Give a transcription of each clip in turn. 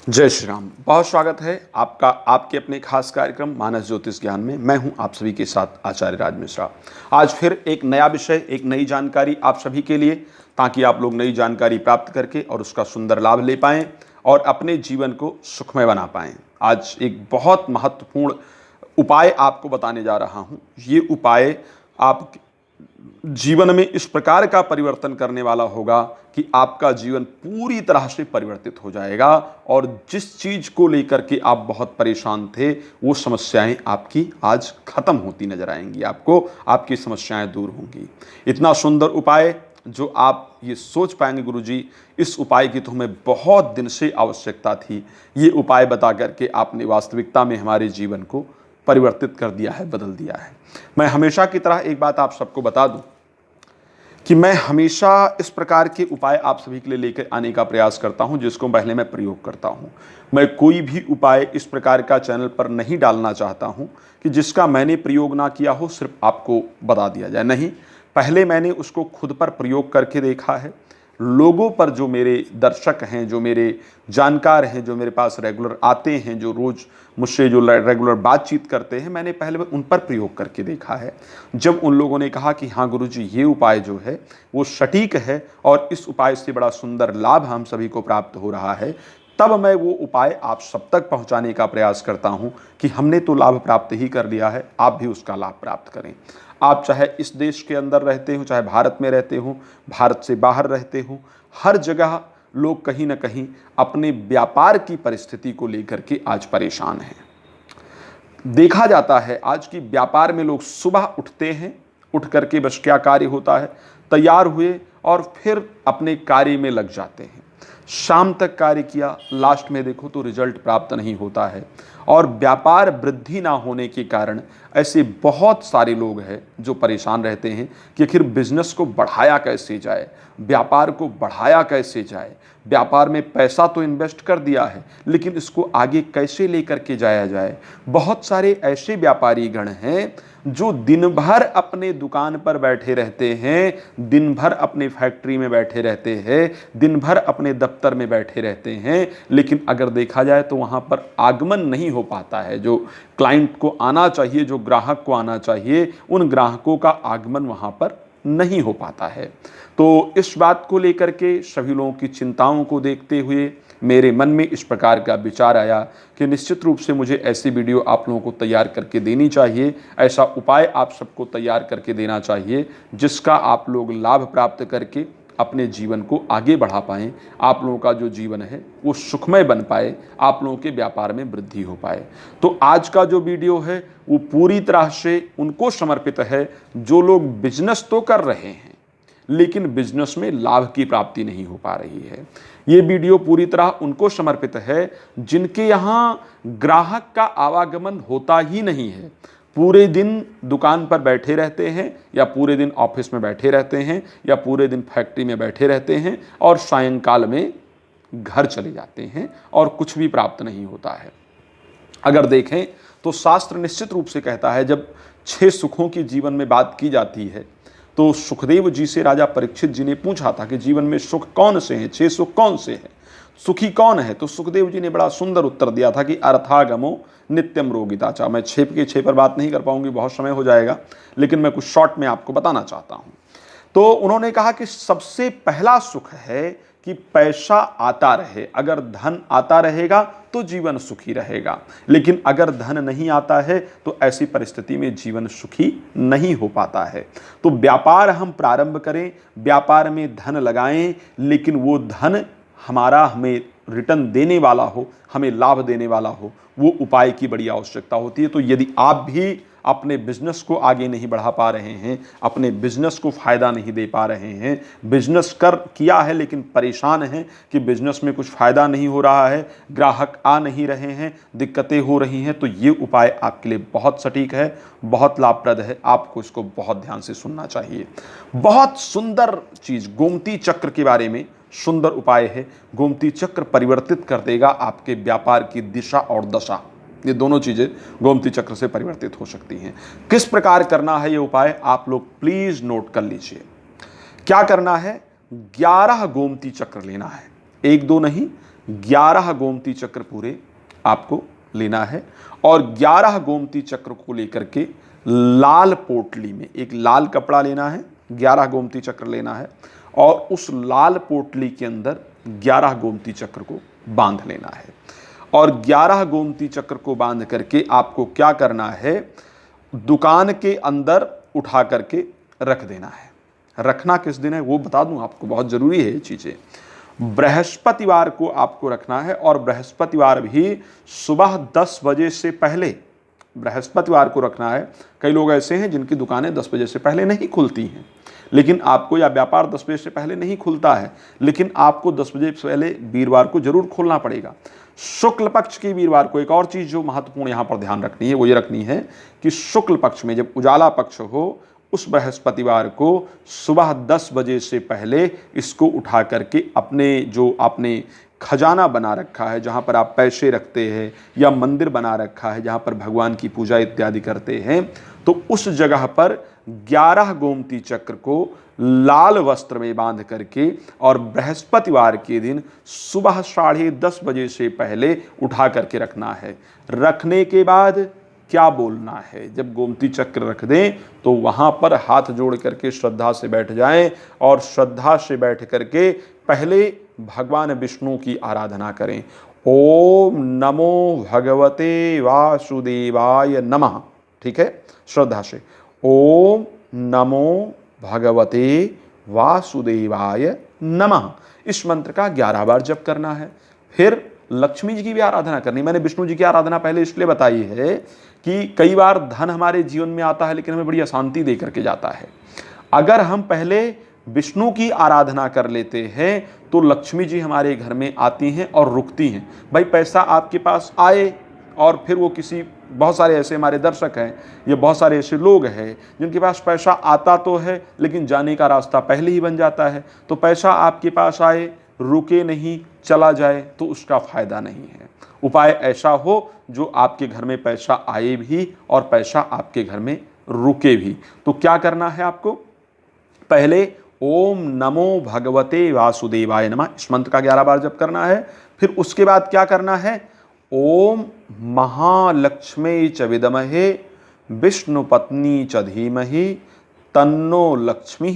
जय श्री राम। बहुत स्वागत है आपका आपके अपने खास कार्यक्रम मानस ज्योतिष ज्ञान में। मैं हूं आप सभी के साथ आचार्य राज मिश्रा। आज फिर एक नया विषय, एक नई जानकारी आप सभी के लिए, ताकि आप लोग नई जानकारी प्राप्त करके और उसका सुंदर लाभ ले पाएं और अपने जीवन को सुखमय बना पाएं। आज एक बहुत महत्वपूर्ण उपाय आपको बताने जा रहा हूं। ये उपाय आप जीवन में इस प्रकार का परिवर्तन करने वाला होगा कि आपका जीवन पूरी तरह से परिवर्तित हो जाएगा और जिस चीज को लेकर के आप बहुत परेशान थे वो समस्याएं आपकी आज खत्म होती नजर आएंगी। आपको आपकी समस्याएं दूर होंगी। इतना सुंदर उपाय जो आप ये सोच पाएंगे, गुरुजी इस उपाय की तो हमें बहुत दिन से आवश्यकता थी। ये उपाय बता करके आपने वास्तविकता में हमारे जीवन को परिवर्तित कर दिया है, बदल दिया है। मैं हमेशा की तरह एक बात आप सबको बता दूं कि मैं हमेशा इस प्रकार के उपाय आप सभी के लिए लेकर आने का प्रयास करता हूं जिसको पहले मैं प्रयोग करता हूं। मैं कोई भी उपाय इस प्रकार का चैनल पर नहीं डालना चाहता हूं कि जिसका मैंने प्रयोग ना किया हो सिर्फ आपको बता दिया जाए। नहीं, पहले मैंने उसको खुद पर प्रयोग करके देखा है। लोगों पर, जो मेरे दर्शक हैं, जो मेरे जानकार हैं, जो मेरे पास रेगुलर आते हैं, जो रोज़ मुझसे जो रेगुलर बातचीत करते हैं, मैंने पहले उन पर प्रयोग करके देखा है। जब उन लोगों ने कहा कि हाँ गुरुजी ये उपाय जो है वो सटीक है और इस उपाय से बड़ा सुंदर लाभ हम सभी को प्राप्त हो रहा है, तब मैं वो उपाय आप सब तक पहुंचाने का प्रयास करता हूं कि हमने तो लाभ प्राप्त ही कर लिया है, आप भी उसका लाभ प्राप्त करें। आप चाहे इस देश के अंदर रहते हो, चाहे भारत में रहते हो, भारत से बाहर रहते हो, हर जगह लोग कहीं ना कहीं अपने व्यापार की परिस्थिति को लेकर के आज परेशान हैं। देखा जाता है आज की व्यापार में लोग सुबह उठते हैं, उठ करके बस क्या कार्य होता है, तैयार हुए और फिर अपने कार्य में लग जाते हैं। शाम तक कार्य किया, लास्ट में देखो तो रिजल्ट प्राप्त नहीं होता है। और व्यापार वृद्धि ना होने के कारण ऐसे बहुत सारे लोग हैं जो परेशान रहते हैं कि आखिर बिजनेस को बढ़ाया कैसे जाए, व्यापार को बढ़ाया कैसे जाए। व्यापार में पैसा तो इन्वेस्ट कर दिया है लेकिन इसको आगे कैसे लेकर के जाया जाए। बहुत सारे ऐसे व्यापारी गण हैं जो दिन भर अपने दुकान पर बैठे रहते हैं, दिन भर अपने फैक्ट्री में बैठे रहते हैं, दिन भर अपने दफ्तर में बैठे रहते हैं, लेकिन अगर देखा जाए तो वहाँ पर आगमन नहीं हो पाता है। जो क्लाइंट को आना चाहिए, जो ग्राहक को आना चाहिए, उन ग्राहकों का आगमन वहाँ पर नहीं हो पाता है। तो इस बात को लेकर के सभी लोगों की चिंताओं को देखते हुए मेरे मन में इस प्रकार का विचार आया कि निश्चित रूप से मुझे ऐसी वीडियो आप लोगों को तैयार करके देनी चाहिए, ऐसा उपाय आप सबको तैयार करके देना चाहिए जिसका आप लोग लाभ प्राप्त करके अपने जीवन को आगे बढ़ा पाएं। आप लोगों का जो जीवन है वो सुखमय बन पाए, आप लोगों के व्यापार में वृद्धि हो पाए। तो आज का जो वीडियो है वो पूरी तरह से उनको समर्पित है जो लोग बिजनेस तो कर रहे हैं लेकिन बिजनेस में लाभ की प्राप्ति नहीं हो पा रही है। ये वीडियो पूरी तरह उनको समर्पित है जिनके यहाँ ग्राहक का आवागमन होता ही नहीं है। पूरे दिन दुकान पर बैठे रहते हैं या पूरे दिन ऑफिस में बैठे रहते हैं या पूरे दिन फैक्ट्री में बैठे रहते हैं और सायंकाल में घर चले जाते हैं और कुछ भी प्राप्त नहीं होता है। अगर देखें तो शास्त्र निश्चित रूप से कहता है, जब 6 सुखों की जीवन में बात की जाती है तो सुखदेव जी से राजा परीक्षित जी ने पूछा था कि जीवन में सुख कौन से हैं, 6 सुख कौन से हैं, सुखी कौन है। तो सुखदेव जी ने बड़ा सुंदर उत्तर दिया था कि अर्थागमो नित्यम रोगिता। मैं 6 पर बात नहीं कर पाऊंगी, बहुत समय हो जाएगा, लेकिन मैं कुछ शॉर्ट में आपको बताना चाहता हूं। तो उन्होंने कहा कि सबसे पहला सुख है कि पैसा आता रहे। अगर धन आता रहेगा तो जीवन सुखी रहेगा, लेकिन अगर धन नहीं आता है तो ऐसी परिस्थिति में जीवन सुखी नहीं हो पाता है। तो व्यापार हम प्रारंभ करें, व्यापार में धन लगाएं, लेकिन वो धन हमें रिटर्न देने वाला हो, हमें लाभ देने वाला हो, वो उपाय की बड़ी आवश्यकता होती है। तो यदि आप भी अपने बिजनेस को आगे नहीं बढ़ा पा रहे हैं, अपने बिजनेस को फायदा नहीं दे पा रहे हैं, बिजनेस किया है लेकिन परेशान हैं कि बिजनेस में कुछ फायदा नहीं हो रहा है, ग्राहक आ नहीं रहे हैं, दिक्कतें हो रही हैं, तो ये उपाय आपके लिए बहुत सटीक है, बहुत लाभप्रद है। आपको इसको बहुत ध्यान से सुनना चाहिए। बहुत सुंदर चीज गोमती चक्र के बारे में सुंदर उपाय है। गोमती चक्र परिवर्तित कर देगा आपके व्यापार की दिशा और दशा। ये दोनों चीजें गोमती चक्र से परिवर्तित हो सकती हैं। किस प्रकार करना है ये उपाय, आप लोग प्लीज नोट कर लीजिए। क्या करना है, 11 गोमती चक्र लेना है, 1 2 नहीं, 11 गोमती चक्र पूरे आपको लेना है और 11 गोमती चक्र को लेकर के लाल पोटली में, एक लाल कपड़ा लेना है, 11 गोमती चक्र लेना है और उस लाल पोटली के अंदर 11 गोमती चक्र को बांध लेना है। और 11 गोमती चक्र को बांध करके आपको क्या करना है, दुकान के अंदर उठा करके रख देना है। रखना किस दिन है वो बता दूं आपको, बहुत ज़रूरी है ये चीज़ें। बृहस्पतिवार को आपको रखना है और बृहस्पतिवार भी सुबह 10 बजे से पहले बृहस्पतिवार को रखना है। कई लोग ऐसे हैं जिनकी दुकानें 10 बजे से पहले नहीं खुलती हैं, लेकिन आपको, या व्यापार 10 बजे से पहले नहीं खुलता है, लेकिन आपको 10 बजे से पहले वीरवार को जरूर खोलना पड़ेगा। शुक्ल पक्ष के वीरवार को एक और चीज़ जो महत्वपूर्ण यहाँ पर ध्यान रखनी है वो ये रखनी है कि शुक्ल पक्ष में जब उजाला पक्ष हो उस बृहस्पतिवार को सुबह 10 बजे से पहले इसको उठा करके अपने जो आपने खजाना बना रखा है, जहाँ पर आप पैसे रखते हैं, या मंदिर बना रखा है जहाँ पर भगवान की पूजा इत्यादि करते हैं, तो उस जगह पर 11 गोमती चक्र को लाल वस्त्र में बांध करके और बृहस्पतिवार के दिन सुबह 10:30 बजे से पहले उठा करके रखना है। रखने के बाद क्या बोलना है, जब गोमती चक्र रख दें तो वहाँ पर हाथ जोड़ करके श्रद्धा से बैठ जाएं और श्रद्धा से बैठ करके पहले भगवान विष्णु की आराधना करें। ओम नमो भगवते वासुदेवाय नमः। ठीक है, श्रद्धा से ओम नमो भगवते वासुदेवाय नमः इस मंत्र का 11 बार जप करना है। फिर लक्ष्मी जी की भी आराधना करनी। मैंने विष्णु जी की आराधना पहले इसलिए बताई है कि कई बार धन हमारे जीवन में आता है लेकिन हमें बड़ी अशांति दे करके जाता है। अगर हम पहले विष्णु की आराधना कर लेते हैं तो लक्ष्मी जी हमारे घर में आती हैं और रुकती हैं। भाई पैसा आपके पास आए और फिर वो किसी, बहुत सारे ऐसे हमारे दर्शक हैं, ये बहुत सारे ऐसे लोग हैं जिनके पास पैसा आता तो है लेकिन जाने का रास्ता पहले ही बन जाता है। तो पैसा आपके पास आए, रुके नहीं, चला जाए तो उसका फायदा नहीं है। उपाय ऐसा हो जो आपके घर में पैसा आए भी और पैसा आपके घर में रुके भी। तो क्या करना है आपको, पहले ओम नमो भगवते वासुदेवाय नमः इस मंत्र का 11 बार जप करना है। फिर उसके बाद क्या करना है, ओम महालक्ष्मी च विद्महे विष्णु पत्नी च धीमहि तन्नो लक्ष्मी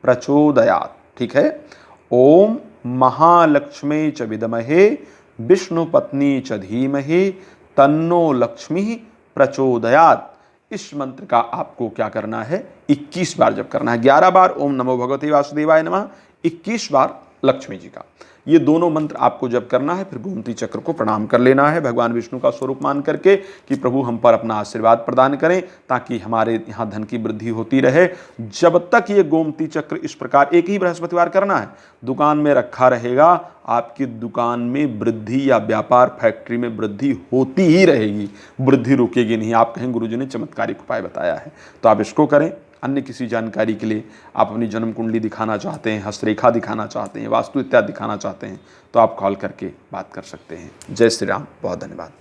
प्रचोदयात्। ठीक है, ओम महालक्ष्मी च विद्महे विष्णु पत्नी च धीमहि तन्नो लक्ष्मी प्रचोदयात् इस मंत्र का आपको क्या करना है, 21 बार जप करना है। 11 बार ओम नमो भगवते वासुदेवाय नमः, 21 बार लक्ष्मी जी का। ये दोनों मंत्र आपको जप करना है। फिर गोमती चक्र को प्रणाम कर लेना है भगवान विष्णु का स्वरूप मान करके कि प्रभु हम पर अपना आशीर्वाद प्रदान करें ताकि हमारे यहाँ धन की वृद्धि होती रहे। जब तक ये गोमती चक्र इस प्रकार, एक ही बृहस्पतिवार करना है, दुकान में रखा रहेगा, आपकी दुकान में वृद्धि या व्यापार फैक्ट्री में वृद्धि होती ही रहेगी, वृद्धि रुकेगी नहीं। आप कहें गुरुजी ने चमत्कारिक उपाय बताया है, तो आप इसको करें। अन्य किसी जानकारी के लिए आप अपनी जन्म कुंडली दिखाना चाहते हैं, हस्तरेखा दिखाना चाहते हैं, वास्तु इत्यादि दिखाना चाहते हैं, तो आप कॉल करके बात कर सकते हैं। जय श्री राम, बहुत धन्यवाद।